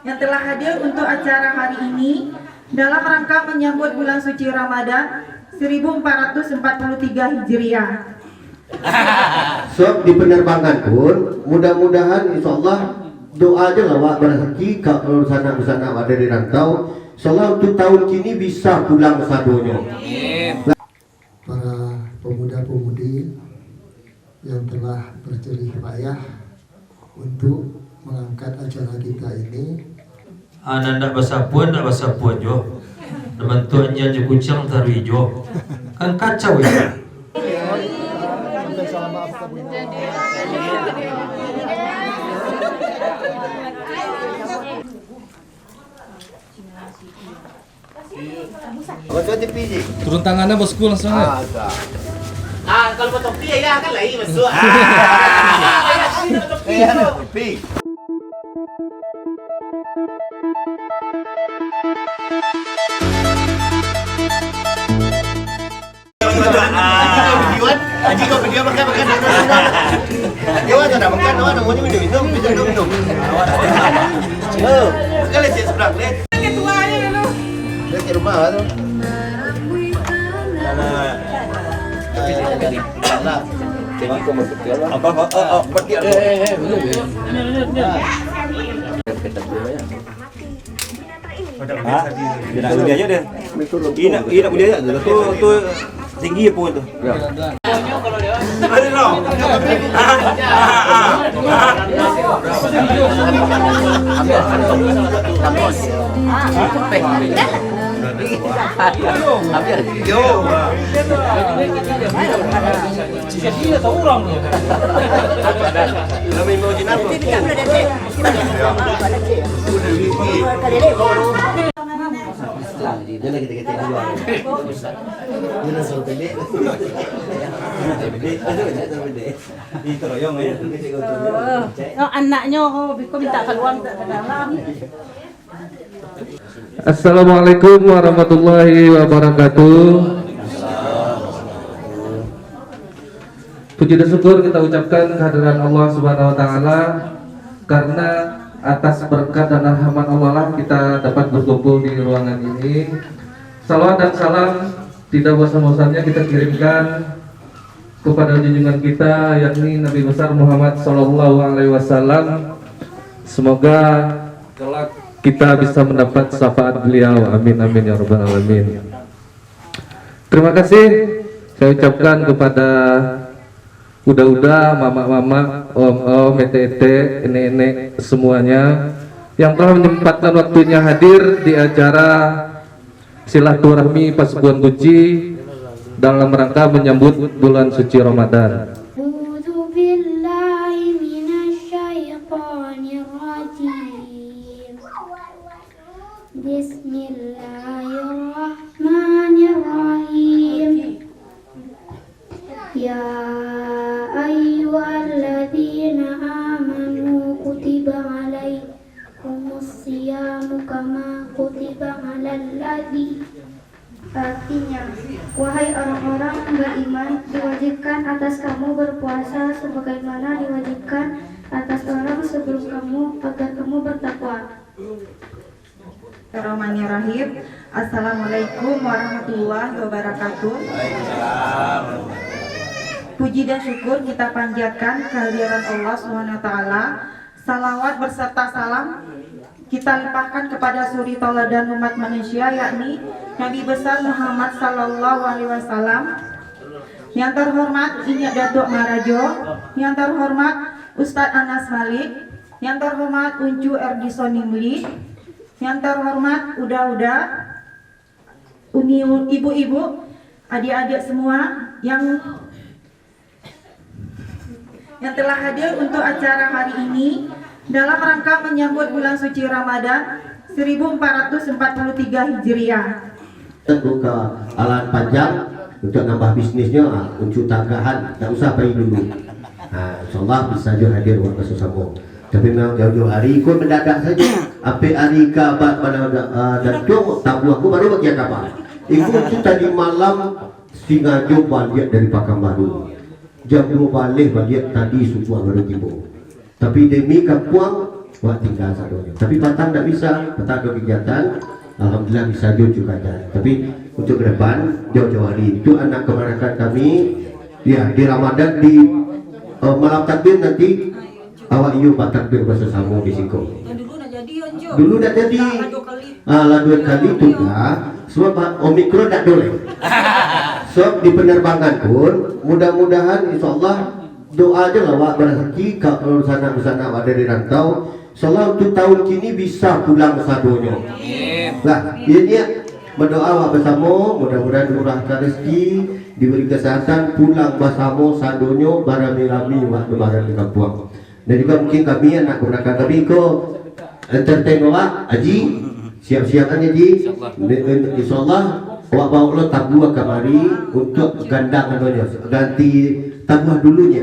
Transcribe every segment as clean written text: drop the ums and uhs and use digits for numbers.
yang telah hadir untuk acara hari ini dalam rangka menyambut bulan suci Ramadan 1443 Hijriah. So di penerbangan pun mudah-mudahan insyaallah doa aja lah wak berhenti kalau sana ada di rantau insyaallah untuk tahun kini bisa pulang sadonya. Para pemuda-pemudi yang telah berjerih payah untuk mengangkat acara kita ini. Nanda basapuan jo. Teman-teman janji kucang taruh jo. Kan kacau ya. Turun tangannya bosku langsung. Kalau mau topi ya kan lagi masuk. Aji kau video makan dia ada nak makan ada mau minum. Oh, sekali sih sebelah lihat. Ketuanya dulu. Lihat ke rumah tu. Nak mulia aja deh. Ini nak mulia aja. Tu tinggi pun tu. Ada dong. Anaknya kok minta keluar ke dalam. Assalamualaikum warahmatullahi wabarakatuh. Puji dan syukur kita ucapkan kehadiran Allah Subhanahu wa taala karena atas berkat dan rahmat Allah lah kita dapat berkumpul di ruangan ini. Salawat dan salam tidak bosan-bosannya kita kirimkan kepada junjungan kita yakni Nabi besar Muhammad sallallahu alaihi wasallam. Semoga kelak kita bisa mendapat syafaat beliau. Amin amin ya rabbal alamin. Terima kasih saya ucapkan kepada udah mama-mama, om-om, ete-ete, nenek semuanya yang telah menyempatkan waktunya hadir di acara silaturahmi Pasuruan Guci dalam rangka menyambut bulan suci Ramadan. Bismillahirrahmanirrahim. Ya ayyuhalladzina amanu kutiba alaikumus siyamu kama kutiba alal ladzi. Artinya, wahai orang-orang beriman, diwajibkan atas kamu berpuasa sebagaimana diwajibkan atas orang sebelum kamu agar kamu bertakwa. Bismillahirrahmanirrahim. Assalamualaikum warahmatullahi wabarakatuh. Puji dan syukur kita panjatkan kehadiran Allah SWT. Salawat berserta salam kita limpahkan kepada suri tauladan umat manusia yakni Nabi besar Muhammad sallallahu alaihi wasallam. Yang terhormat Inyak Datuk Marajo, yang terhormat Ustadz Anas Malik, yang terhormat Uncu Erdison Nimli, yang terhormat Uda-Uda, ibu-ibu, adik-adik semua yang telah hadir untuk acara hari ini dalam rangka menyambut bulan suci Ramadan 1443 Hijriah. Buka alat panjang untuk nambah bisnisnya, untuk tanggahan, tak usah pergi dulu. InsyaAllah bisa juga hadir waktu sesama. Tapi memang jauh-jauh hari ikut mendadak saja. Sampai hari kabat pada datuk tabu aku baru bagi kabar. Ikut tu tadi malam sengaja balik dari Pekanbaru. Jam 2 balik balik tadi suku baru tiba. Tapi demi kapuang wak tinggal sadonyo. Tapi patang tak bisa, patang ada kegiatan, alhamdulillah bisa juga dan. Tapi untuk ke depan jauh-jauh hari itu anak keponakan kami, ya di Ramadan di malam takbir nanti awak iyo pak takbir bahasa Samo di Siko. Dulu dah jadi, lah 2 kali itu dah. Sebab Omikron tak boleh. So di penerbangan pun mudah-mudahan insyaallah doa aja lah wak berhenti kalau sana awak dari rantau. Insyaallah untuk tahun kini bisa pulang sadonyo. Lah, ini berdoa wak bersama mudah-mudahan dimurahkan rezeki, diberi kesehatan, pulang bersama sadonyo barami-rami wak lebaran di kampung. Dan juga mungkin kami anak keponakan kami ko entertain wak Haji siap-siap aja Ji. Insyaallah wak bawa lo tabuh kamari untuk gandang anonya ganti tabuh dulunya.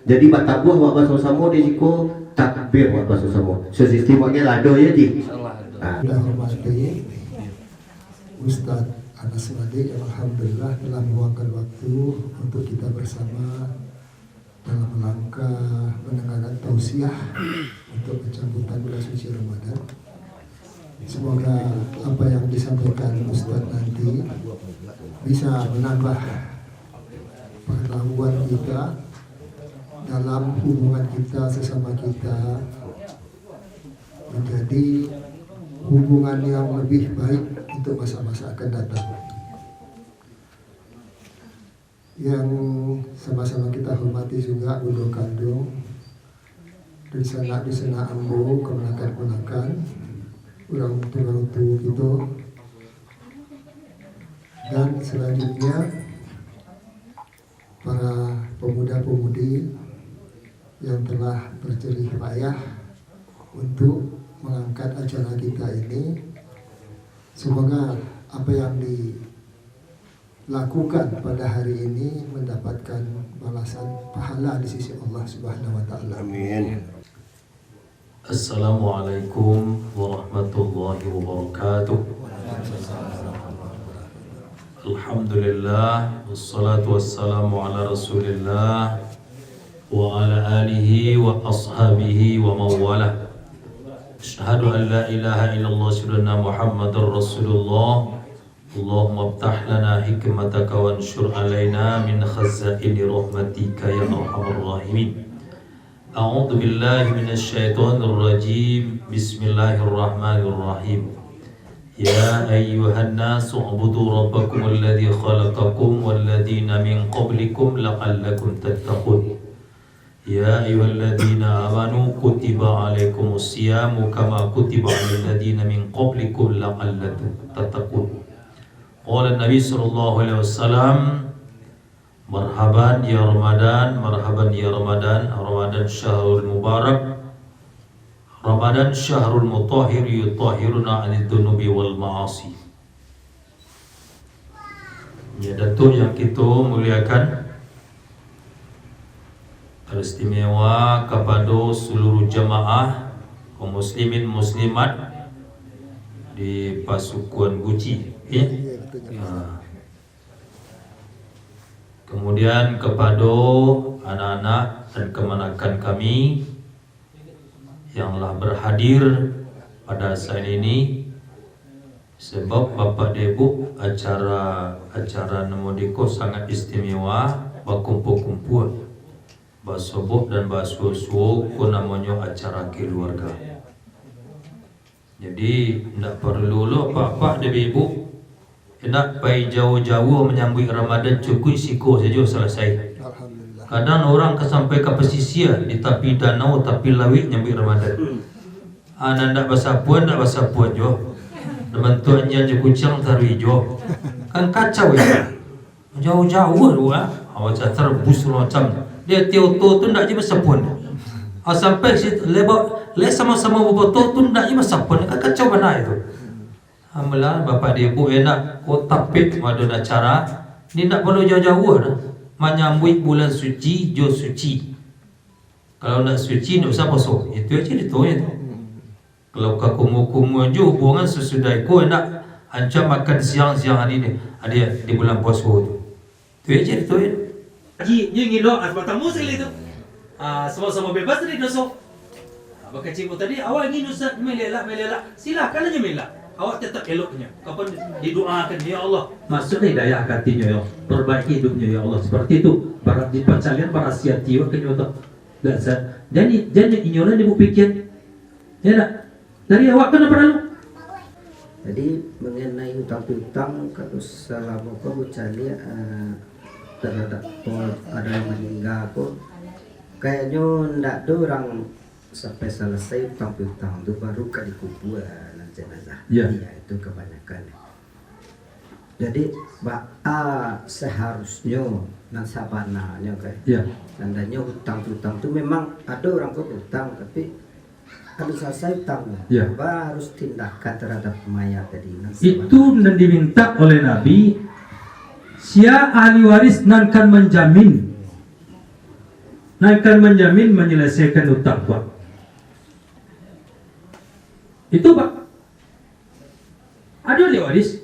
Jadi bat tabuh wak bersama di siko takbir wak bersama. So sistem waknya lado ya Ji. Kita hormati Ustaz Anas Madi yang alhamdulillah telah meluangkan waktu untuk kita bersama dalam rangka mendengarkan tausiah untuk pencabutan bulan suci Ramadan. Semoga apa yang disampaikan Ustaz nanti bisa menambah pengetahuan kita dalam hubungan kita sesama kita menjadi hubungan yang lebih baik untuk masa-masa akan datang. Yang sama-sama kita hormati juga Udo Kandung, di sana Ambo, keponakan-keponakan, orang tua gitu, dan selanjutnya para pemuda-pemudi yang telah berjerih payah untuk mengangkat acara kita ini. Semoga apa yang dilakukan pada hari ini mendapatkan balasan pahala di sisi Allah Subhanahu wa taala. Amin. Assalamualaikum warahmatullahi wabarakatuh. Alhamdulillah wassalatu wassalamu ala Rasulillah wa ala alihi wa ashabihi wa mawalah. Asyhadu an la ilaha illallah syurana Muhammadar Rasulullah. Allahumma aftah lana hikmataka wa anshur alaina min khazaini rahmatika ya arhamar rahimin. A'udzu billahi minasy syaithanir rajim. Bismillahirrahmanirrahim. Ya ayyuhan nasu ubudu rabbakum alladzi khalaqakum walladzina min qablikum la'allakum tattaqun. Ya ayyuhalladzina amanu kutiba alaikumus siyamu kama kutiba alal ladzina min qablikum la'allakum tattaqun. Qala Nabi sallallahu alaihi wasallam, marhaban ya Ramadan, marhaban ya Ramadan, Ramadan syahrul mubarak, Ramadan syahrul mutahhir yutahhiruna 'anil dunubi wal ma'asi. Ya Datuk yang kita muliakan, teristimewa kepada seluruh jamaah kaum muslimin muslimat di pasukan Guci, ya. Kemudian kepada anak-anak dan keponakan kami yang telah berhadir pada saat ini, sebab Bapak Debu acara Nomodiko sangat istimewa, berkumpul-kumpul basobok dan basuo namanya acara keluarga. Jadi tidak perlu lo Bapak dan Ibu nak pergi jauh-jauh menyambut Ramadan, cukup siko saja selesai. Kadang orang sampai ke pesisir di tepi danau, tepi lawit nyambut Ramadan. Anak nak basapuan jo. Teman tuan janji kucing taruh jo. Kan kacau ya. Jauh-jauh lu ah. Awak terbus macam. Dia tio-to tu nak je basapuan. Sampai si lebok le sama-sama boboto tu nak je basapuan. Kan kacau mana itu. Alhamdulillah Bapak dan Ibu enak kotak pit madu acara ni nak perlu jauh-jauh dah menyambut bulan suci jo suci. Kalau nak suci nak usah poso, itu aja dituai tu. Kalau ka kumu-kumu jo buangan sesudah ko enak ancam makan siang-siang hari ni ada di bulan puasa tu. Tu aja dituai. Haji, you ngilo at matamu sekali tu. Sama-sama bebas dari dosa. Maka cikgu tadi awal gini Ustaz melelak. Silakan aja melak. Awak tetap eloknya. Kapan didoakan ya Allah. Maksudnya hidayah hatinya ya. Perbaiki hidupnya ya Allah. Seperti itu. Para dipacalian para siatiwa kenyata. Jadi ignoran dia pikir. Ya nak. Dari awak kena perlu. Jadi mengenai hutang-hutang kalau selama kau cari terhadap ada yang meninggal kok kayaknya ndak ada orang sampai selesai hutang-hutang itu baru ke dikuburan jenazah. Ya. Itu kebanyakan. Jadi seharusnya nasabananya kayak. Ya. Tandanya hutang-hutang itu memang ada orang kok hutang tapi harus selesai hutangnya. Ya. Harus tindakan terhadap mayat tadi. Itu dan diminta oleh Nabi. Sia ahli waris nankan menjamin menyelesaikan hutang Pak. Itu Pak. Ada ahli waris.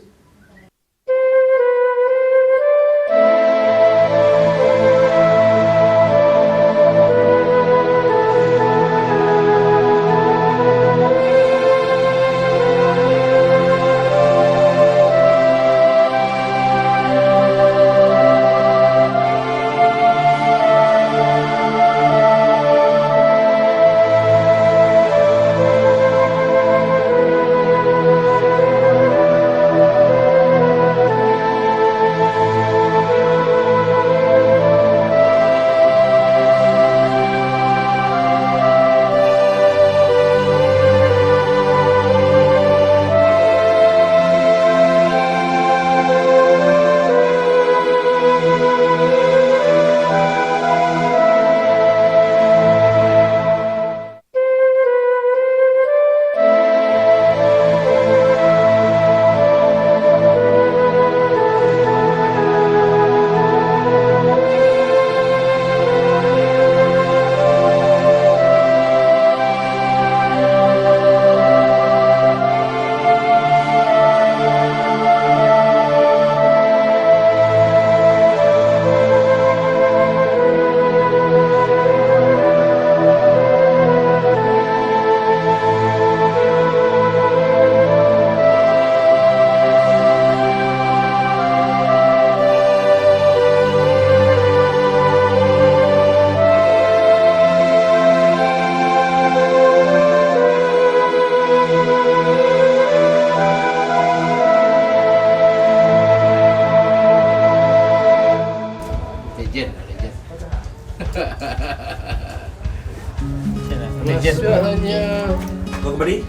Kau kembali?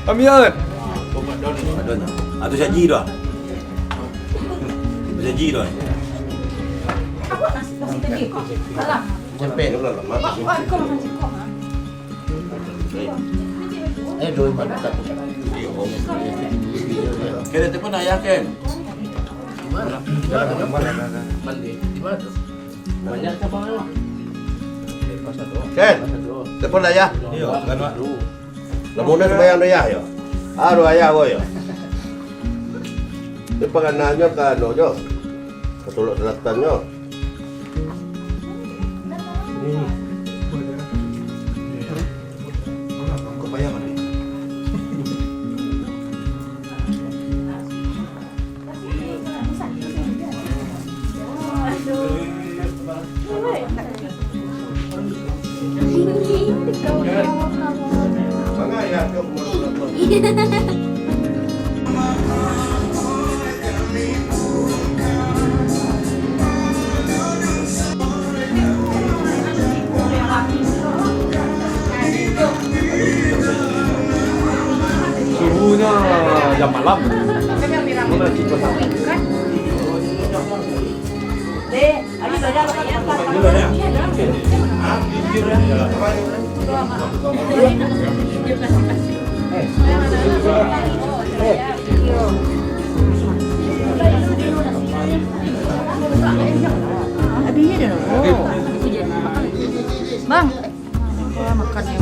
Amian. Ada. Atau saji dah. Saji dah. Awak nasi tadi. Salam. Sampai dulu lah. Kau makan singkong. Doi mana tak? Kena telepon ayah kan? Banyak apa mana? Ken, telepon ayah. Iya, kan mak. Lamuna sembahyang ayah ya. Aru ayah ko ya. Di pangananyo ka ano nyo. Katulog selatan nyo. Kebayangan ni. Mga ayah ko Suhunya jam malam. Mana kita tahu? Bang, makan ya.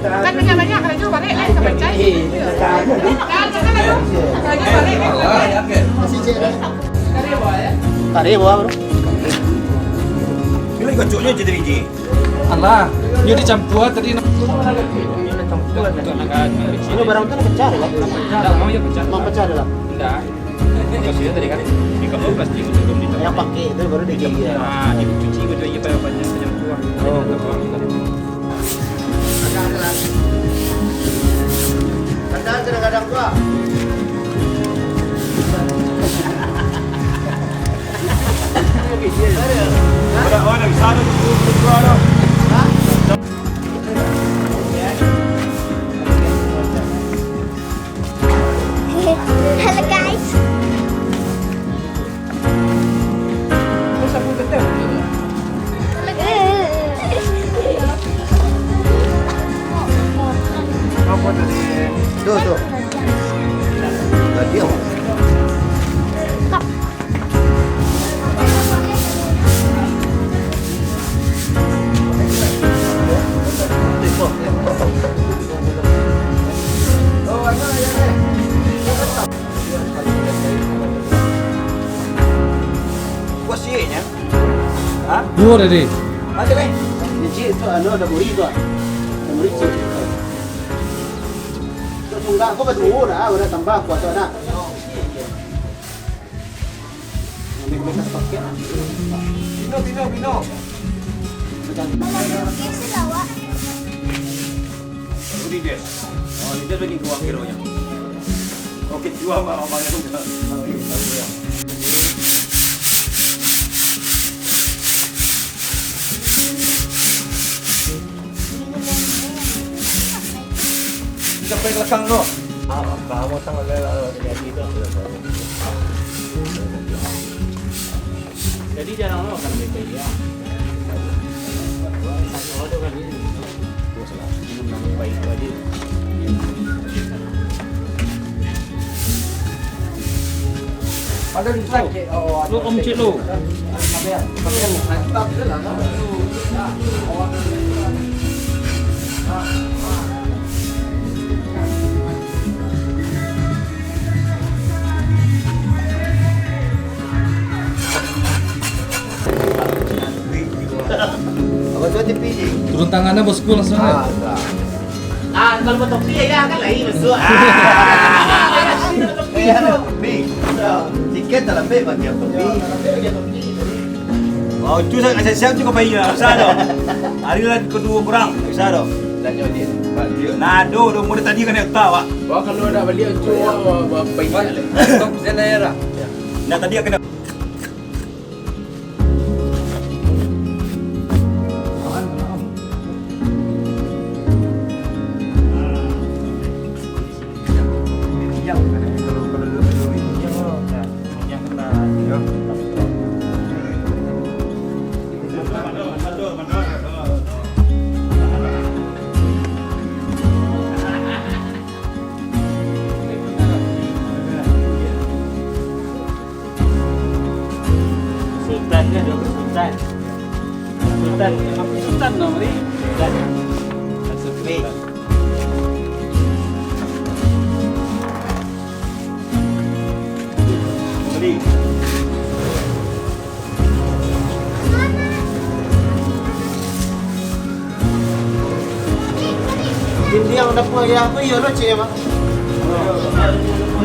Kan banyak kalau juga balik lain ke pencai. Kan lagi balik. Tadi bawa bro. Ini kocoknya jadi biji. Alah, dia dicampur tadi. Ini barang itu pecah ya? Mau ya pecah. Mau pecah adalah. Enggak. Kasih tadi kan. Di kamu plastik belum di. Yang pakai itu baru digigit. Ah, dicuci gitu ya pada banyak penyembuhan. Oh, Kadang-kadang gua. Halo guys. Tuh. Tadi apa? Gua sihnya. Hah? dua tadi. Macam ni? Ni itu ada muri tu. Ada muri cik. Enggak, aku berdua dah, udah tambah kuasa dah. Bino. Ini dia. Oh, ini dia lagi dua kilo nya. Oke, dua orang yang udah. Sampai belakang lo. Kamu tanggal jadi itu. Jadi jangan lo kan baik ya. Kalau ada kan ini. Baik tadi. Ada di sana. Lu om cik lu. Apa tu dipilih? Turun tangannya bosku langsung. Kalau betul dia ya kan lagi masuk. Tiket dalam beg bagi aku. Oh, itu saya siap juga bayi lah. Bisa dong. Hari lah kedua kurang. Bisa dong. Nah, do mulai tadi kan yang tahu. Wah, kalau ada balik cuma bayi. Stop daerah. Nah, tadi akan Sultan nomor ini. Ini yang udah punya apa ya lo cik mak?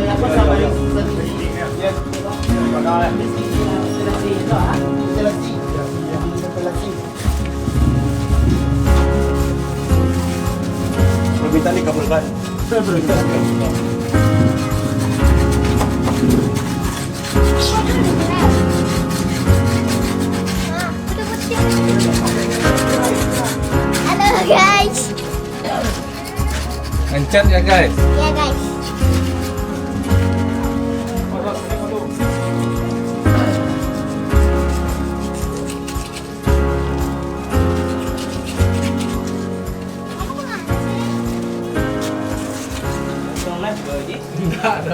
Apa sama yang permintaan dikabulkan. Halo guys. Encat ya guys. Ya guys. Enggak ada.